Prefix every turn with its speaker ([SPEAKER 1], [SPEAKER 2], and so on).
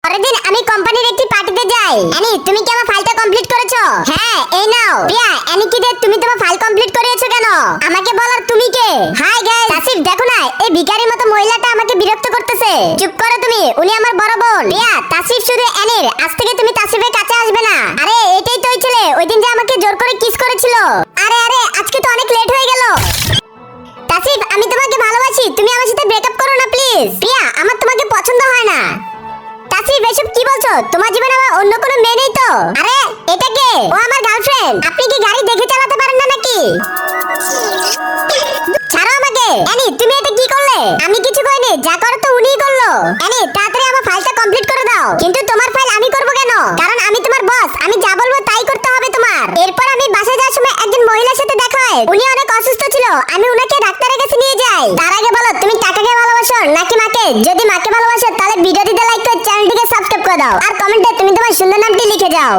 [SPEAKER 1] পরের দিন আমি কোম্পানির একটি পার্টিতে যাই। অ্যানি, তুমি কি আমার ফাইলটা কমপ্লিট করেছো? হ্যাঁ, এই নাও। প্রিয়া, অ্যানি কি রে, তুমি তোমার ফাইল কমপ্লিট করেছো কেন? আমাকে বলার তুমি কে? হাই গাইস, তাসিফ দেখো না, এই ভিখারির মতো মহিলাটা আমাকে বিরক্ত করতেছে। চুপ করো তুমি, উনি আমার বড় বোন। প্রিয়া, তাসিফ শুধু অ্যানির, আজ থেকে তুমি তাসিফের কাছে আসবে না। আরে এটাই তো ওই ছেলে, ওই দিন যে আমাকে জোর করে কিস করেছিল। আরে আরে, আজকে তো অনেক লেট হয়ে গেল। তাসিফ, আমি তোমাকে ভালোবাসি, তুমি আমার সাথে ব্রেকআপ করো না প্লিজ। প্রিয়া, আমার তোমাকে পছন্দ হয় না। তাসিফ, এসব কি বলছো? তোমার জীবনে আমার অন্য কোনো মেয়ে নেই তো? আরে এটা কে? ও আমার গার্লফ্রেন্ড। আপনি কি গাড়ি দেখে চালাতে পারেন না নাকি? ছাড়ো আমাকে। অ্যানি, তুমি এটা কি করলে? আমি কিছু করিনি, যা করো তো উনিই করলো। অ্যানি, তাড়াতাড়ি আমার ফাইলটা কমপ্লিট করে দাও। কিন্তু তোমার ফাইল আমি করব কেন? কারণ আমি তোমার বস, আমি যা বলবো তাই করতে হবে তোমার। এরপর আমি বাসায় যাওয়ার সময় একজন মহিলার সাথে দেখা হয়। উনি অনেক অসুস্থ ছিল, আমি উনাকে ডাক্তারের কাছে নিয়ে যাই। তার আগে বলো, তুমি টাকাকে ভালোবাসো নাকি মাকে? যদি মাকে ভালোবাসো তাহলে ভিডিওটিতে লাইক করে চ্যানেলটিকে সাবস্ক্রাইব করে দাও, আর কমেন্টে তুমি তোমার সুন্দর নামটি লিখে যাও।